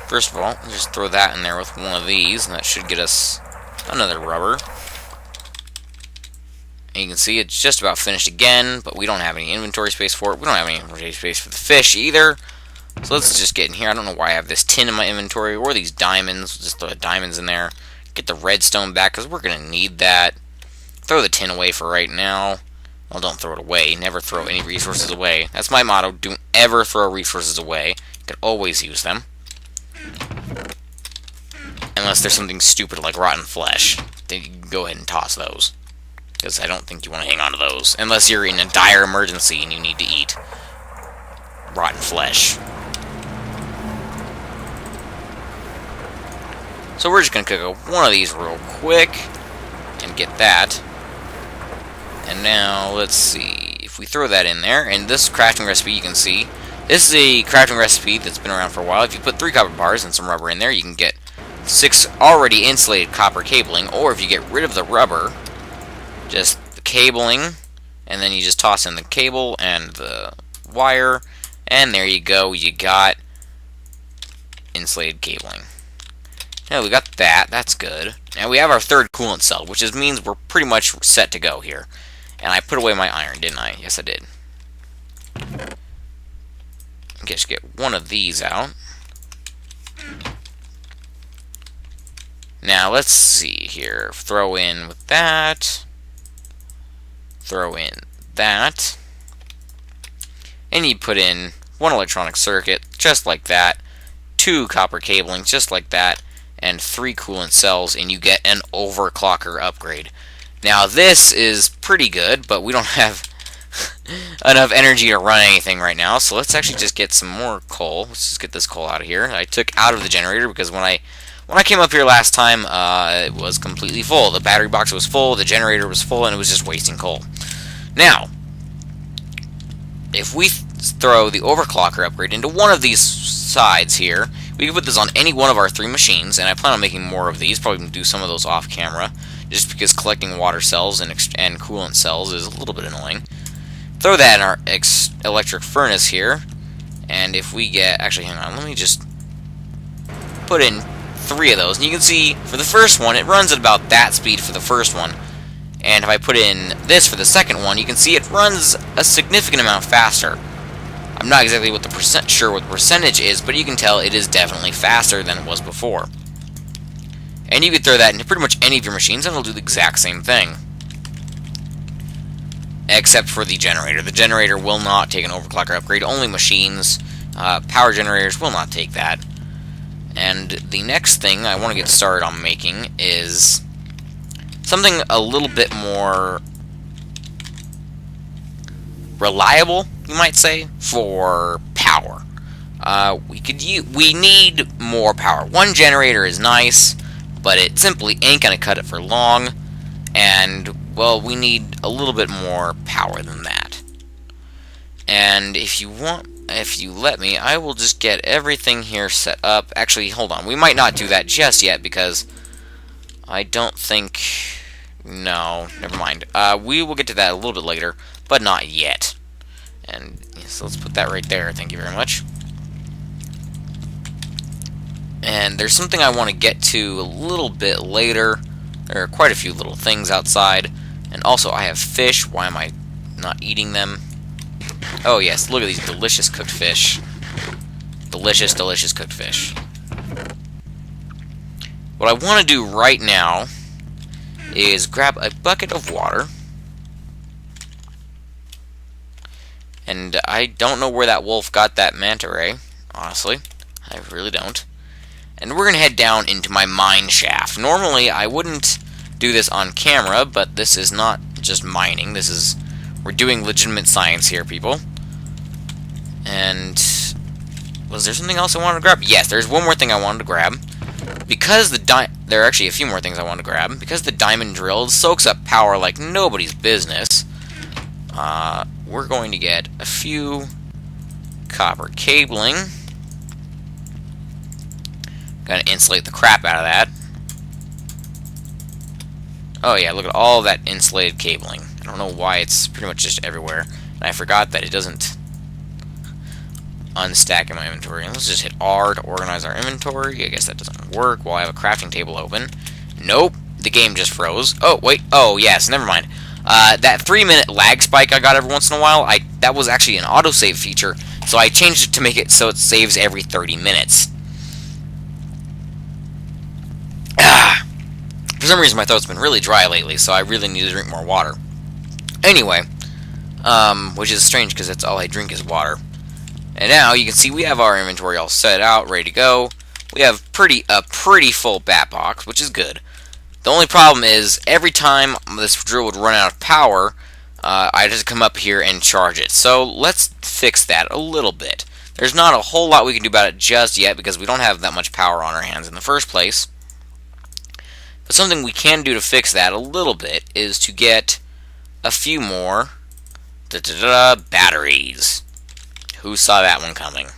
First of all, just throw that in there with one of these, and that should get us another rubber. And you can see it's just about finished again, but we don't have any inventory space for it. We don't have any inventory space for the fish either. So let's just get in here. I don't know why I have this tin in my inventory, or these diamonds. We'll just throw the diamonds in there. Get the redstone back, because we're going to need that. Throw the tin away for right now. Well, don't throw it away. Never throw any resources away. That's my motto. Don't ever throw resources away. You can always use them. Unless there's something stupid like rotten flesh. Then you can go ahead and toss those. Because I don't think you want to hang on to those. Unless you're in a dire emergency and you need to eat rotten flesh. So we're just going to cook one of these real quick. And get that. And now, let's see. If we throw that in there, and this crafting recipe you can see. This is a crafting recipe that's been around for a while. If you put 3 copper bars and some rubber in there, you can get 6 already insulated copper cabling. Or if you get rid of the rubber, just the cabling, and then you just toss in the cable and the wire, and there you go. You got insulated cabling. Now we got that. That's good. Now we have our 3rd coolant cell, which means we're pretty much set to go here. And I put away my iron, didn't I? Yes, I did. Okay, just get one of these out. Now, let's see here. Throw in with that. Throw in that. And you put in 1 electronic circuit, just like that. 2 copper cabling, just like that. And 3 coolant cells, and you get an overclocker upgrade. Now, this is pretty good, but we don't have enough energy to run anything right now, so let's actually just get some more coal. Let's just get this coal out of here. I took out of the generator because when I came up here last time, it was completely full. The battery box was full, the generator was full, and it was just wasting coal. Now, if we throw the overclocker upgrade into one of these sides here, we can put this on any one of our 3 machines, and I plan on making more of these. Probably do some of those off camera, just because collecting water cells and coolant cells is a little bit annoying. Throw that in our electric furnace here, and if we get... Actually, hang on, let me just put in 3 of those. And you can see, for the first one, it runs at about that speed for the first one. And if I put in this for the second one, you can see it runs a significant amount faster. I'm not exactly sure what the percentage is, but you can tell it is definitely faster than it was before. And you could throw that into pretty much any of your machines, and it'll do the exact same thing. Except for the generator. The generator will not take an overclocker upgrade. Only machines, power generators will not take that. And the next thing I want to get started on making is something a little bit more reliable, you might say, for power. We need more power. 1 generator is nice, but it simply ain't gonna cut it for long, and well, we need a little bit more power than that. And if you let me, I will just get everything here set up. Actually, hold on, we might not do that just yet because I don't think... No, never mind. We will get to that a little bit later, but not yet. And so let's put that right there. Thank you very much. And there's something I want to get to a little bit later. There are quite a few little things outside. And also, I have fish. Why am I not eating them? Oh, yes. Look at these delicious cooked fish. Delicious, delicious cooked fish. What I want to do right now is grab a bucket of water. And I don't know where that wolf got that manta ray, honestly. I really don't. And we're going to head down into my mine shaft. Normally, I wouldn't do this on camera, but this is not just mining. We're doing legitimate science here, people. And was there something else I wanted to grab? Yes, there's one more thing I wanted to grab. Because there are actually a few more things I wanted to grab. Because the diamond drill soaks up power like nobody's business, we're going to get a few copper cabling. Gonna insulate the crap out of that. Oh yeah, look at all that insulated cabling. I don't know why it's pretty much just everywhere. And I forgot that it doesn't... unstacking my inventory. And let's just hit R to organize our inventory. I guess that doesn't work. Well, I have a crafting table open. Nope, the game just froze. Oh, wait. Oh, yes, never mind. That 3-minute lag spike I got every once in a while, that was actually an autosave feature, so I changed it to make it so it saves every 30 minutes. For some reason, my throat's been really dry lately, so I really need to drink more water. Anyway, which is strange because that's all I drink is water. And now you can see we have our inventory all set out, ready to go. We have a pretty full bat box, which is good. The only problem is every time this drill would run out of power, I just come up here and charge it. So let's fix that a little bit. There's not a whole lot we can do about it just yet because we don't have that much power on our hands in the first place. But something we can do to fix that a little bit is to get a few more batteries. Who saw that one coming?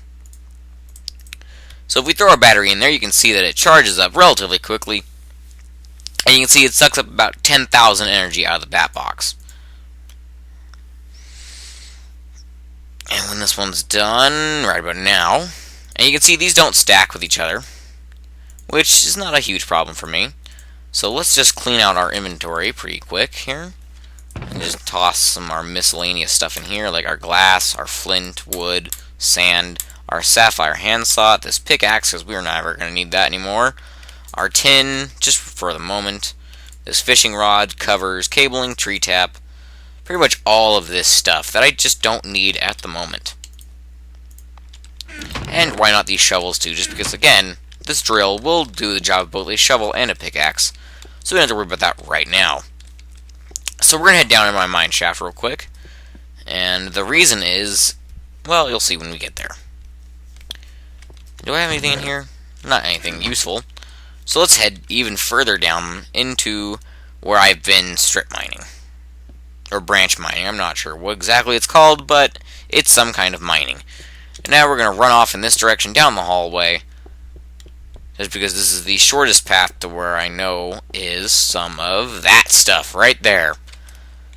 So if we throw our battery in there, you can see that it charges up relatively quickly. And you can see it sucks up about 10,000 energy out of the bat box. And when this one's done, right about now, and you can see these don't stack with each other, which is not a huge problem for me. So let's just clean out our inventory pretty quick here. And just toss some of our miscellaneous stuff in here, like our glass, our flint, wood, sand, our sapphire handsaw, this pickaxe, because we're never going to need that anymore. Our tin, just for the moment. This fishing rod, covers, cabling, tree tap. Pretty much all of this stuff that I just don't need at the moment. And why not these shovels too, just because, again, this drill will do the job of both a shovel and a pickaxe. So we don't have to worry about that right now. So we're going to head down in my mine shaft real quick. And the reason is, well, you'll see when we get there. Do I have anything in here? Not anything useful. So let's head even further down into where I've been strip mining. Or branch mining, I'm not sure what exactly it's called, but it's some kind of mining. And now we're going to run off in this direction down the hallway. Just because this is the shortest path to where I know is some of that stuff right there.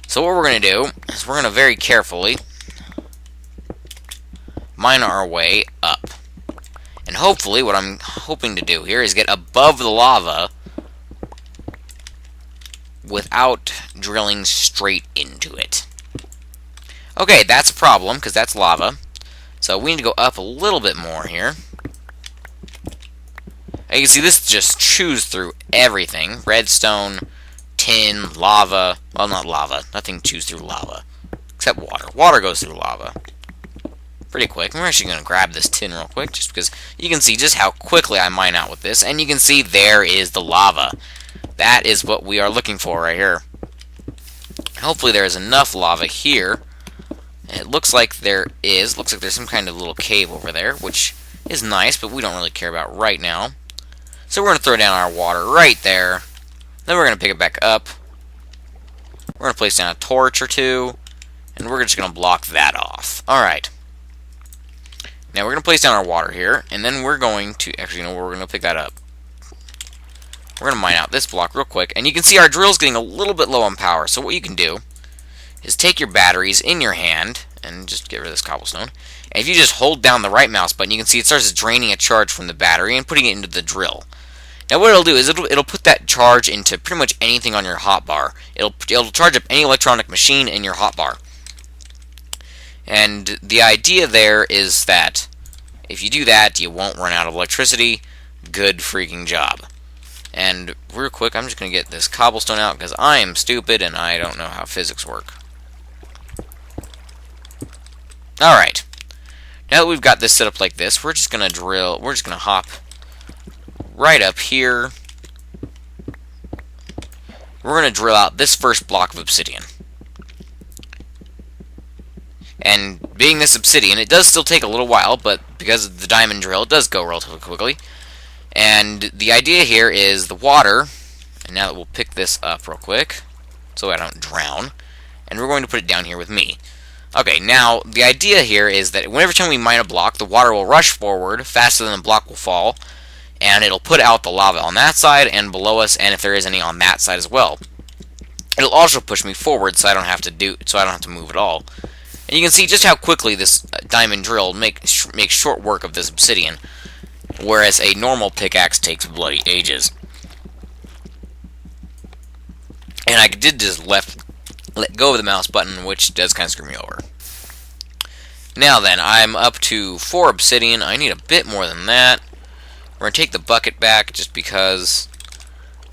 So what we're going to do is we're going to very carefully mine our way up. And hopefully what I'm hoping to do here is get above the lava without drilling straight into it. Okay, that's a problem because that's lava. So we need to go up a little bit more here. And you can see this just chews through everything. Redstone, tin, lava. Well, not lava. Nothing chews through lava. Except water. Water goes through lava. Pretty quick. We're actually going to grab this tin real quick, just because you can see just how quickly I mine out with this. And you can see there is the lava. That is what we are looking for right here. Hopefully there is enough lava here. It looks like there is. Looks like there's some kind of little cave over there, which is nice, but we don't really care about right now. So we're going to throw down our water right there. Then we're going to pick it back up. We're going to place down a torch or two. And we're just going to block that off. Alright. Now we're going to place down our water here. And then we're going to... Actually, no, we're going to pick that up. We're going to mine out this block real quick. And you can see our drill's getting a little bit low on power. So what you can do is take your batteries in your hand. And just get rid of this cobblestone. And if you just hold down the right mouse button, you can see it starts draining a charge from the battery and putting it into the drill. Now what it'll do is it'll put that charge into pretty much anything on your hotbar. It'll charge up any electronic machine in your hotbar. And the idea there is that if you do that, you won't run out of electricity. Good freaking job. And real quick, I'm just going to get this cobblestone out because I am stupid and I don't know how physics work. Alright. Now that we've got this set up like this, we're just going to drill, we're just going to hop right up here. We're going to drill out this first block of obsidian. And being this obsidian, it does still take a little while, but because of the diamond drill, it does go relatively quickly. And the idea here is the water, and now that we'll pick this up real quick, so I don't drown, and we're going to put it down here with me. Okay, now, the idea here is that whenever time we mine a block, the water will rush forward faster than the block will fall, and it'll put out the lava on that side and below us, and if there is any on that side as well. It'll also push me forward so I don't have to move at all. And you can see just how quickly this diamond drill makes short work of this obsidian, whereas a normal pickaxe takes bloody ages. And I did just let go of the mouse button, which does kind of screw me over. Now then, I'm up to 4 obsidian. I need a bit more than that. We're going to take the bucket back just because...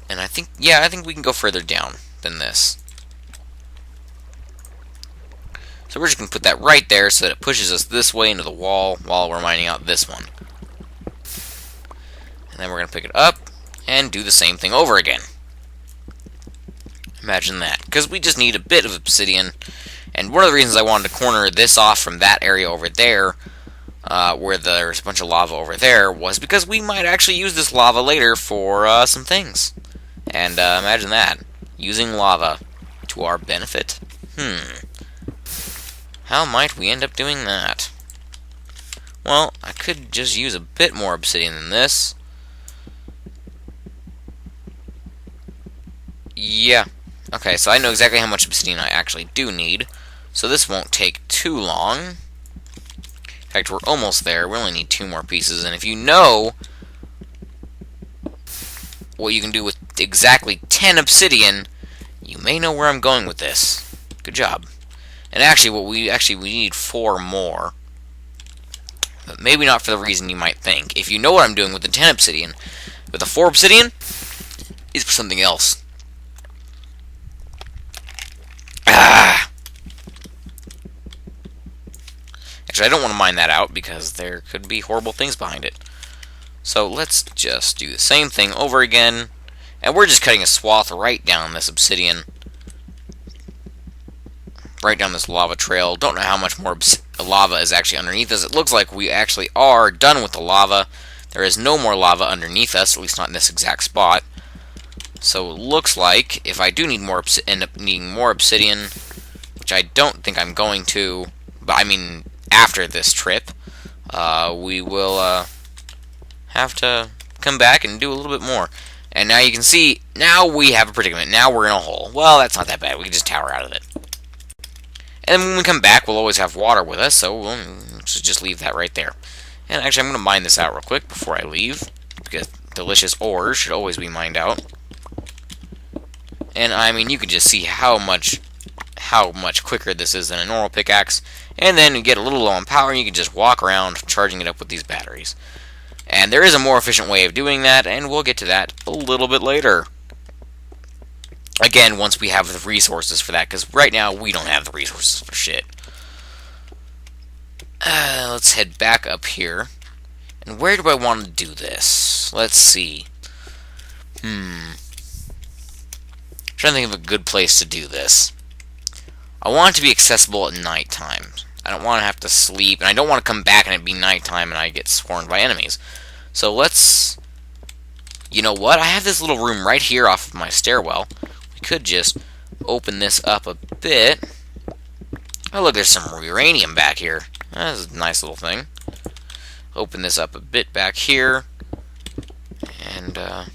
And I think we can go further down than this. So we're just going to put that right there so that it pushes us this way into the wall while we're mining out this one. And then we're going to pick it up and do the same thing over again. Imagine that. Because we just need a bit of obsidian. And one of the reasons I wanted to corner this off from that area over there, where there's a bunch of lava over there, was because we might actually use this lava later for some things. And imagine that. Using lava to our benefit. How might we end up doing that? Well, I could just use a bit more obsidian than this. Yeah. Okay, so I know exactly how much obsidian I actually do need. So this won't take too long. In fact, we're almost there. We only need 2 more pieces. And if you know what you can do with exactly 10 obsidian, you may know where I'm going with this. Good job. And actually, we need 4 more. But maybe not for the reason you might think. If you know what I'm doing with the 10 obsidian, with the 4 obsidian, it's for something else. Actually, I don't want to mine that out because there could be horrible things behind it. So let's just do the same thing over again. And we're just cutting a swath right down this obsidian. Right down this lava trail. Don't know how much more lava is actually underneath us. It looks like we actually are done with the lava. There is no more lava underneath us, at least not in this exact spot. So it looks like if I do need more, end up needing more obsidian, which I don't think I'm going to, but I mean after this trip, we will have to come back and do a little bit more. And now you can see, now we have a predicament. Now we're in a hole. Well, that's not that bad. We can just tower out of it. And then when we come back, we'll always have water with us, so we'll just leave that right there. And actually, I'm going to mine this out real quick before I leave, because delicious ores should always be mined out. And I mean, you can just see how much quicker this is than a normal pickaxe. And then you get a little low on power, and you can just walk around charging it up with these batteries. And there is a more efficient way of doing that, and we'll get to that a little bit later. Again, once we have the resources for that, because right now we don't have the resources for shit. Let's head back up here. And where do I want to do this? Let's see. I'm trying to think of a good place to do this. I want it to be accessible at nighttime. I don't want to have to sleep, and I don't want to come back and it be nighttime and I get swarmed by enemies. So let's... You know what? I have this little room right here off of my stairwell. We could just open this up a bit. Oh, look, there's some uranium back here. That's a nice little thing. Open this up a bit back here. And, I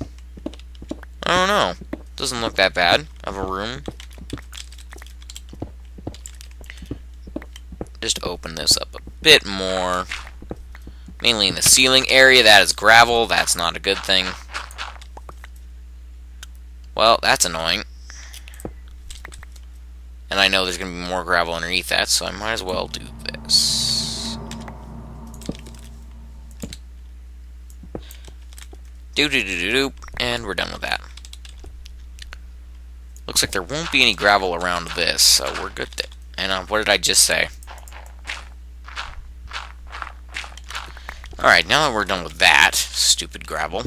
don't know. Doesn't look that bad of a room. Just open this up a bit more. Mainly in the ceiling area. That is gravel. That's not a good thing. Well, that's annoying. And I know there's going to be more gravel underneath that, so I might as well do this. Do-do-do-do-do, and we're done with that. Looks like there won't be any gravel around this, so we're good there. And what did I just say? Alright, now that we're done with that, stupid gravel.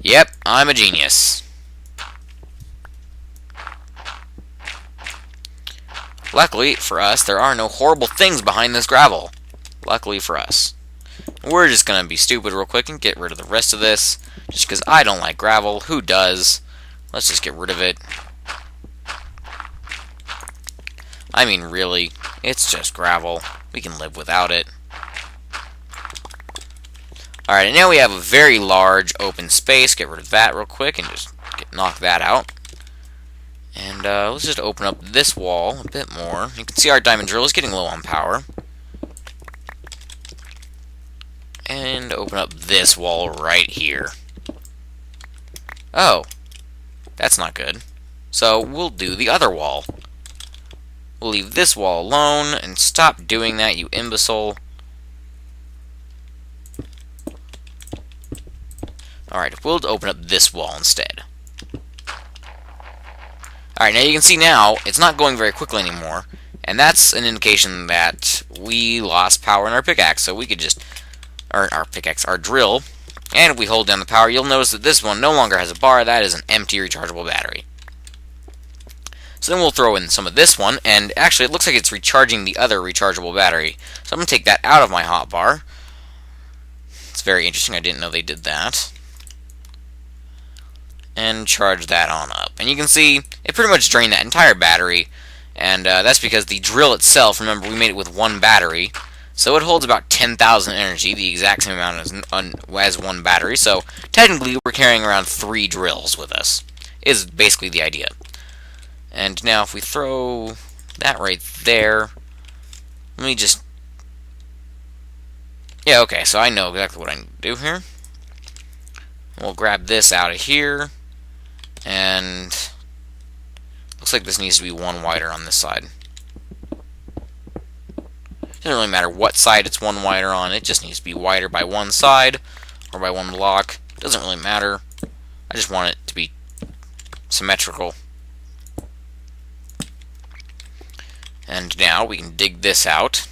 Yep, I'm a genius. Luckily for us, there are no horrible things behind this gravel. Luckily for us. We're just going to be stupid real quick and get rid of the rest of this. Just because I don't like gravel. Who does? Let's just get rid of it. I mean, really, it's just gravel. We can live without it. Alright, and now we have a very large open space. Get rid of that real quick and just knock that out. And let's just open up this wall a bit more. You can see our diamond drill is getting low on power. And open up this wall right here. Oh, that's not good. So we'll do the other wall. We'll leave this wall alone and stop doing that, you imbecile. Alright, we'll open up this wall instead. Alright, now you can see now, it's not going very quickly anymore. And that's an indication that we lost power in our pickaxe. So we could just, or our pickaxe, our drill. And if we hold down the power, you'll notice that this one no longer has a bar. That is an empty rechargeable battery. So then we'll throw in some of this one, and actually it looks like it's recharging the other rechargeable battery. So I'm going to take that out of my hotbar. It's very interesting, I didn't know they did that. And charge that on up. And you can see, it pretty much drained that entire battery, and that's because the drill itself, remember we made it with one battery, so it holds about 10,000 energy, the exact same amount as one battery, so technically we're carrying around 3 drills with us, is basically the idea. And now if we throw that right there, let me just... Yeah, okay, so I know exactly what I need to do here. We'll grab this out of here, and looks like this needs to be one wider on this side. Doesn't really matter what side it's one wider on, it just needs to be wider by one side, or by one block. Doesn't really matter. I just want it to be symmetrical. And now we can dig this out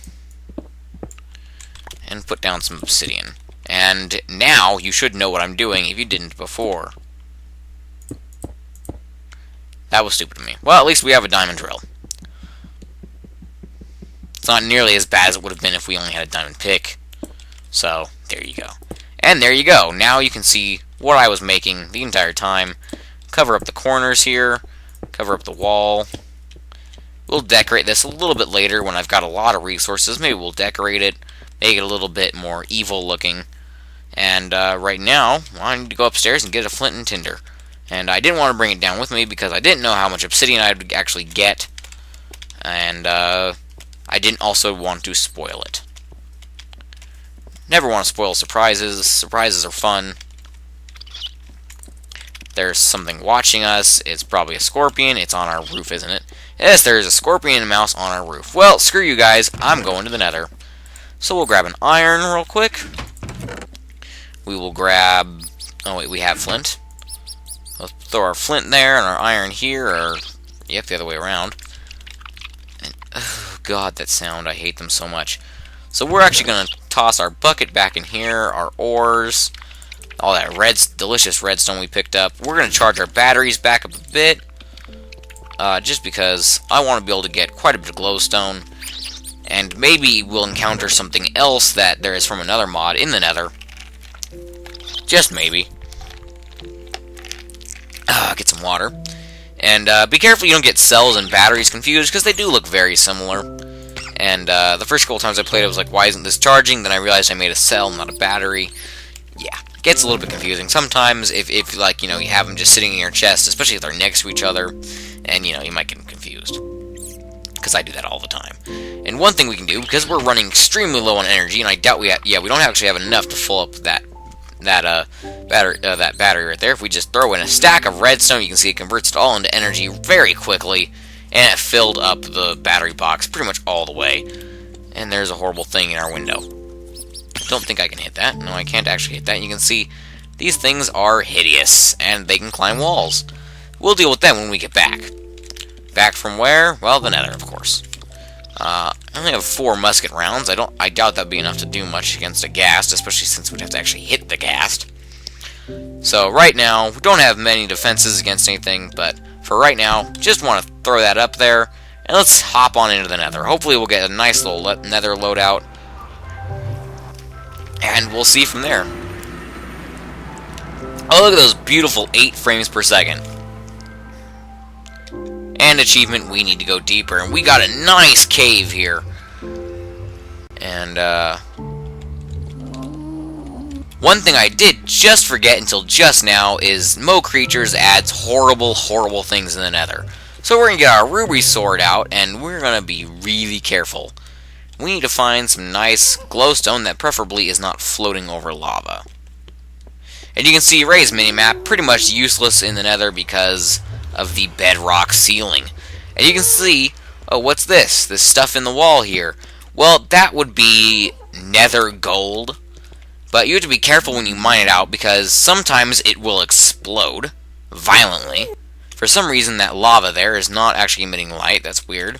and put down some obsidian. And now you should know what I'm doing if you didn't before. That was stupid of me. Well, at least we have a diamond drill. It's not nearly as bad as it would have been if we only had a diamond pick. So, there you go. And there you go. Now you can see what I was making the entire time. Cover up the corners here. Cover up the wall. We'll decorate this a little bit later when I've got a lot of resources. Maybe we'll decorate it, make it a little bit more evil looking. And right now, I need to go upstairs and get a flint and tinder. And I didn't want to bring it down with me because I didn't know how much obsidian I would actually get. And I didn't also want to spoil it. Never want to spoil surprises. Surprises are fun. There's something watching us. It's probably a scorpion. It's on our roof, isn't it? Yes, there's a scorpion and a mouse on our roof. Well, screw you guys. I'm going to the nether. So we'll grab an iron real quick. We will grab... Oh, wait, we have flint. Let's throw our flint there and our iron here, or... Yep, the other way around. And, oh, God, that sound. I hate them so much. So we're actually going to toss our bucket back in here, our ores, all that delicious redstone we picked up. We're going to charge our batteries back up a bit. Just because I want to be able to get quite a bit of glowstone, and maybe we'll encounter something else that there is from another mod in the nether. Just maybe. Get some water. And be careful you don't get cells and batteries confused, because they do look very similar. And the first couple times I played it, I was like, why isn't this charging? Then I realized I made a cell, not a battery. Yeah, it gets a little bit confusing. Sometimes, if like, you know, you have them just sitting in your chest, especially if they're next to each other, and, you know, you might get confused. Because I do that all the time. And one thing we can do, because we're running extremely low on energy, and I doubt we don't actually have enough to fill up that battery right there. If we just throw in a stack of redstone, you can see it converts it all into energy very quickly, and it filled up the battery box pretty much all the way. And there's a horrible thing in our window. Don't think I can hit that. No, I can't actually hit that. You can see these things are hideous, and they can climb walls. We'll deal with them when we get back. Back from where? Well, the nether, of course. I only have 4 musket rounds. I doubt that'd be enough to do much against a ghast, especially since we'd have to actually hit the ghast. So right now, we don't have many defenses against anything, but for right now, just want to throw that up there, and let's hop on into the nether. Hopefully we'll get a nice little nether loadout, and we'll see from there. Oh, look at those beautiful 8 frames per second. And achievement, we need to go deeper. And we got a nice cave here. And, one thing I did just forget until just now is Mo Creatures adds horrible, horrible things in the nether. So we're going to get our ruby sword out, and we're going to be really careful. We need to find some nice glowstone that preferably is not floating over lava. And you can see Ray's minimap pretty much useless in the nether because of the bedrock ceiling. And you can see, oh, what's this? This stuff in the wall here. Well, that would be nether gold. But you have to be careful when you mine it out because sometimes it will explode violently. For some reason, that lava there is not actually emitting light. That's weird.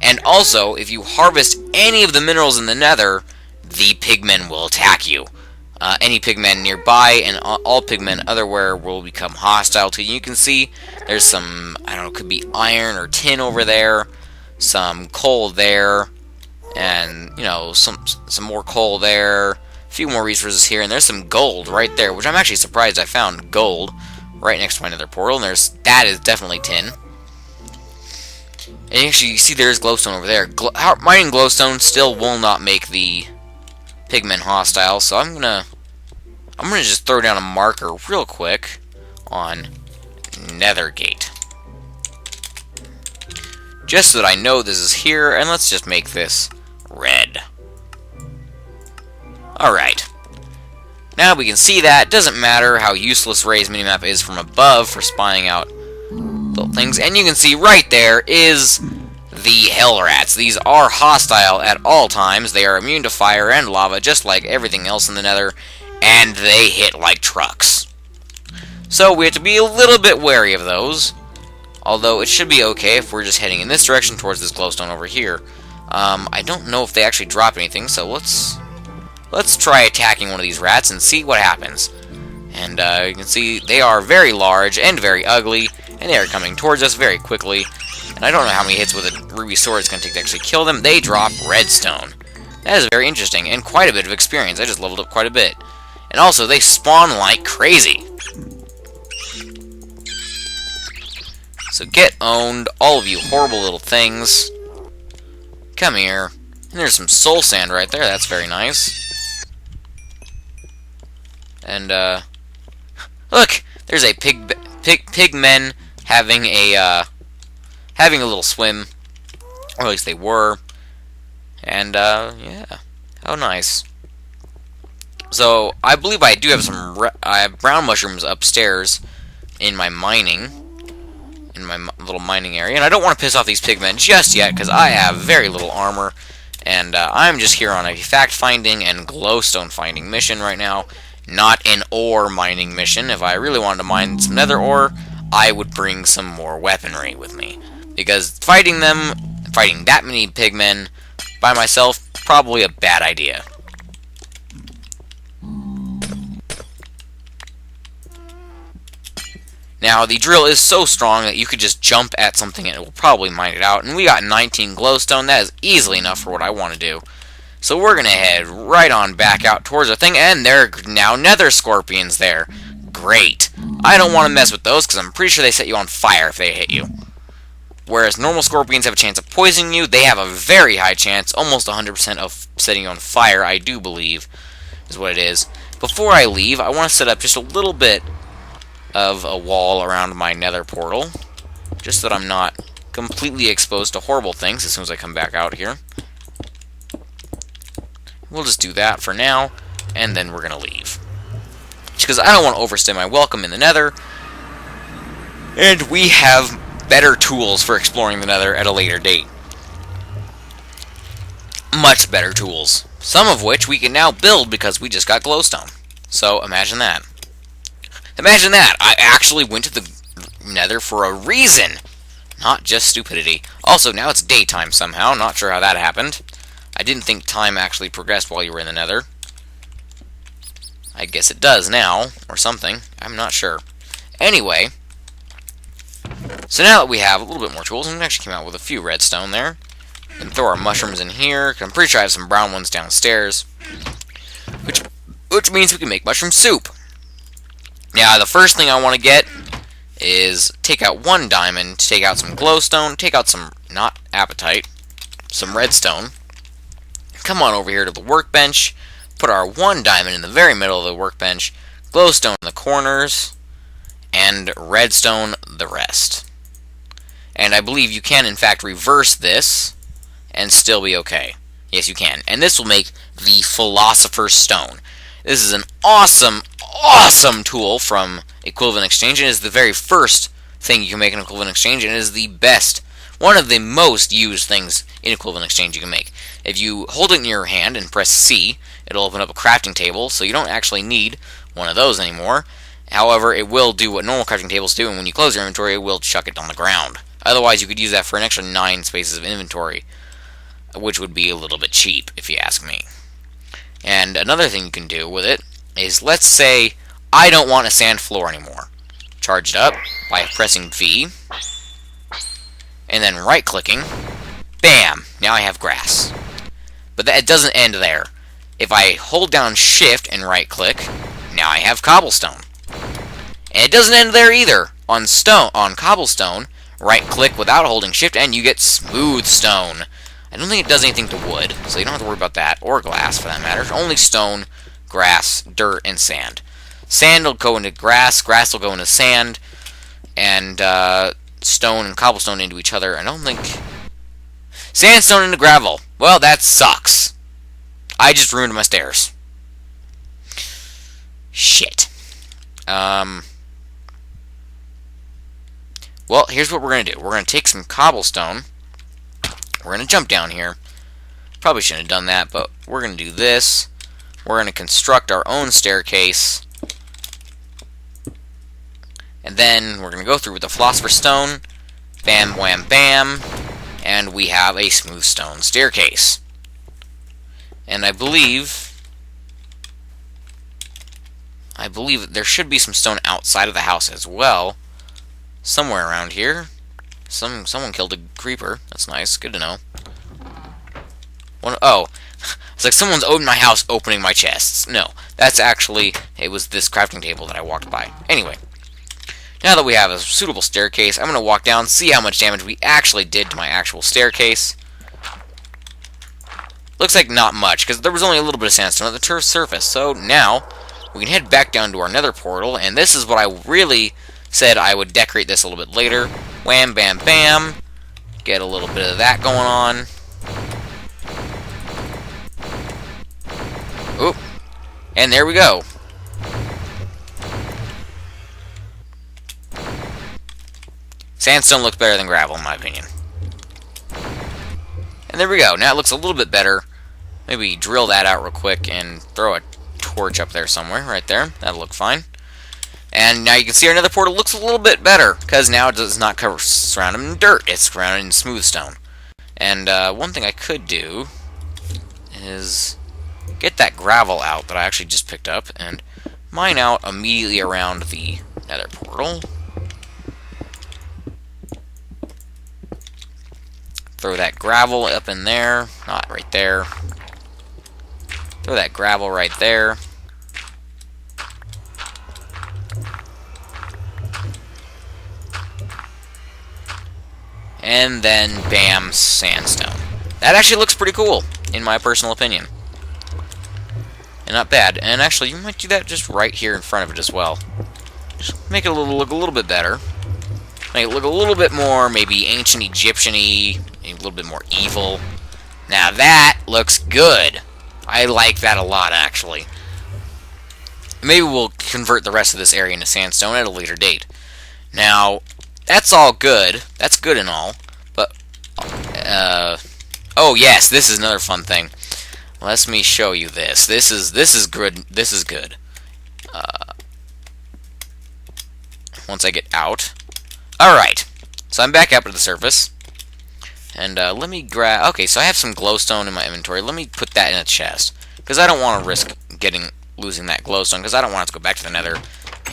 And also, if you harvest any of the minerals in the nether, the pigmen will attack you. Any pigmen nearby and all pigmen otherwhere will become hostile to you. You can see there's some, I don't know, could be iron or tin over there, some coal there, and, you know, some more coal there, a few more resources here, and there's some gold right there, which I'm actually surprised I found gold right next to my nether portal, and that is definitely tin. And actually, you see there's glowstone over there. Mining glowstone still will not make the pigmen hostile, so I'm gonna just throw down a marker real quick on Nethergate. Just so that I know this is here, and let's just make this red. Alright. Now we can see that. Doesn't matter how useless Ray's minimap is from above for spying out little things. And you can see right there is the hell rats. These are hostile at all times. They are immune to fire and lava, just like everything else in the nether, and they hit like trucks. So we have to be a little bit wary of those, although it should be okay if we're just heading in this direction towards this glowstone over here. I don't know if they actually drop anything, so let's try attacking one of these rats and see what happens. And you can see they are very large and very ugly, and they are coming towards us very quickly. And I don't know how many hits with a ruby sword it's going to take to actually kill them. They drop redstone. That is very interesting, and quite a bit of experience. I just leveled up quite a bit. And also, they spawn like crazy. So get owned, all of you horrible little things. Come here. And there's some soul sand right there. That's very nice. And, look! There's a pigmen having a little swim. Or at least they were. And, yeah. How nice. So, I believe I do have I have brown mushrooms upstairs in my little mining area. And I don't want to piss off these pigmen just yet, because I have very little armor. And, I'm just here on a fact-finding and glowstone finding mission right now. Not an ore mining mission. If I really wanted to mine some nether ore, I would bring some more weaponry with me. Because fighting that many pigmen by myself, probably a bad idea. Now, the drill is so strong that you could just jump at something and it will probably mine it out. And we got 19 glowstone. That is easily enough for what I want to do. So we're going to head right on back out towards the thing. And there are now nether scorpions there. Great. I don't want to mess with those because I'm pretty sure they set you on fire if they hit you. Whereas normal scorpions have a chance of poisoning you, they have a very high chance, almost 100% of setting you on fire, I do believe, is what it is. Before I leave, I want to set up just a little bit of a wall around my nether portal, just so that I'm not completely exposed to horrible things as soon as I come back out here. We'll just do that for now, and then we're going to leave. Because I don't want to overstay my welcome in the nether, and we have better tools for exploring the nether at a later date. Much better tools. Some of which we can now build because we just got glowstone. So, imagine that. Imagine that! I actually went to the nether for a reason! Not just stupidity. Also, now it's daytime somehow. Not sure how that happened. I didn't think time actually progressed while you were in the nether. I guess it does now, or something. I'm not sure. Anyway, so now that we have a little bit more tools, and we actually came out with a few redstone there, we can throw our mushrooms in here. I'm pretty sure I have some brown ones downstairs, which means we can make mushroom soup. Now, the first thing I want to get is take out one diamond, take out some glowstone, take out some, not apatite, some redstone. Come on over here to the workbench, put our one diamond in the very middle of the workbench, glowstone in the corners, and redstone the rest. And I believe you can, in fact, reverse this and still be okay. Yes, you can. And this will make the Philosopher's Stone. This is an awesome, awesome tool from Equivalent Exchange, and is the very first thing you can make in Equivalent Exchange, and is the best, one of the most used things in Equivalent Exchange you can make. If you hold it in your hand and press C, it'll open up a crafting table, so you don't actually need one of those anymore. However, it will do what normal crafting tables do, and when you close your inventory, it will chuck it on the ground. Otherwise, you could use that for an extra 9 spaces of inventory, which would be a little bit cheap, if you ask me. And another thing you can do with it is, let's say I don't want a sand floor anymore. Charge it up by pressing V, and then right-clicking. Bam! Now I have grass. But that doesn't end there. If I hold down Shift and right-click, now I have cobblestone. And it doesn't end there either. On cobblestone, right-click without holding Shift, and you get smooth stone. I don't think it does anything to wood, so you don't have to worry about that, or glass for that matter. Only stone, grass, dirt, and sand. Sand will go into grass, grass will go into sand, and stone and cobblestone into each other. I don't think... Sandstone into gravel. Well, that sucks. I just ruined my stairs. Shit. Well, here's what we're going to do. We're going to take some cobblestone. We're going to jump down here. Probably shouldn't have done that, but we're going to do this. We're going to construct our own staircase. And then we're going to go through with the Philosopher's Stone. Bam, wham, bam. And we have a smooth stone staircase. And I believe there should be some stone outside of the house as well. Somewhere around here. Someone killed a creeper. That's nice. Good to know. Oh. It's like someone's in my house opening my chests. No. That's actually... It was this crafting table that I walked by. Anyway. Now that we have a suitable staircase, I'm going to walk down, see how much damage we actually did to my actual staircase. Looks like not much, because there was only a little bit of sandstone at the turf surface. So now, we can head back down to our nether portal, and this is what I really said I would decorate this a little bit later. Wham, bam, bam. Get a little bit of that going on. Oop. And there we go. Sandstone looks better than gravel, in my opinion. And there we go. Now it looks a little bit better. Maybe drill that out real quick and throw a torch up there somewhere. Right there. That'll look fine. And now you can see our nether portal looks a little bit better, because now it does not surrounded in dirt. It's surrounded in smooth stone. And one thing I could do is get that gravel out that I actually just picked up and mine out immediately around the nether portal. Throw that gravel up in there. Not right there. Throw that gravel right there. And then, bam, sandstone. That actually looks pretty cool, in my personal opinion. And not bad. And actually, you might do that just right here in front of it as well. Just make it look a little bit better. Make it look a little bit more, maybe ancient Egyptian-y, a little bit more evil. Now that looks good. I like that a lot, actually. Maybe we'll convert the rest of this area into sandstone at a later date. Now, that's all good. That's good and all. But, oh yes, this is another fun thing. Let me show you this. This is good. This is good. Once I get out. Alright. So I'm back up to the surface. And let me grab... Okay, so I have some glowstone in my inventory. Let me put that in a chest. Because I don't want to risk losing that glowstone. Because I don't want to go back to the nether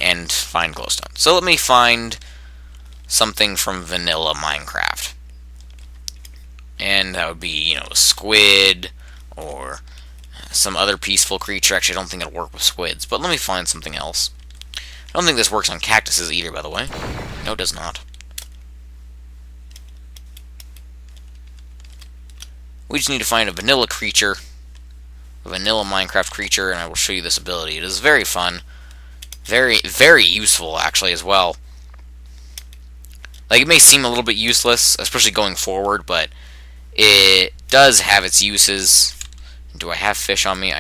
and find glowstone. So let me find something from vanilla Minecraft. And that would be, you know, a squid or some other peaceful creature. Actually, I don't think it'll work with squids. But let me find something else. I don't think this works on cactuses either, by the way. No, it does not. We just need to find a vanilla creature, a vanilla Minecraft creature, and I will show you this ability. It is very fun, very, very useful, actually, as well. Like, it may seem a little bit useless, especially going forward, but it does have its uses. Do I have fish on me? I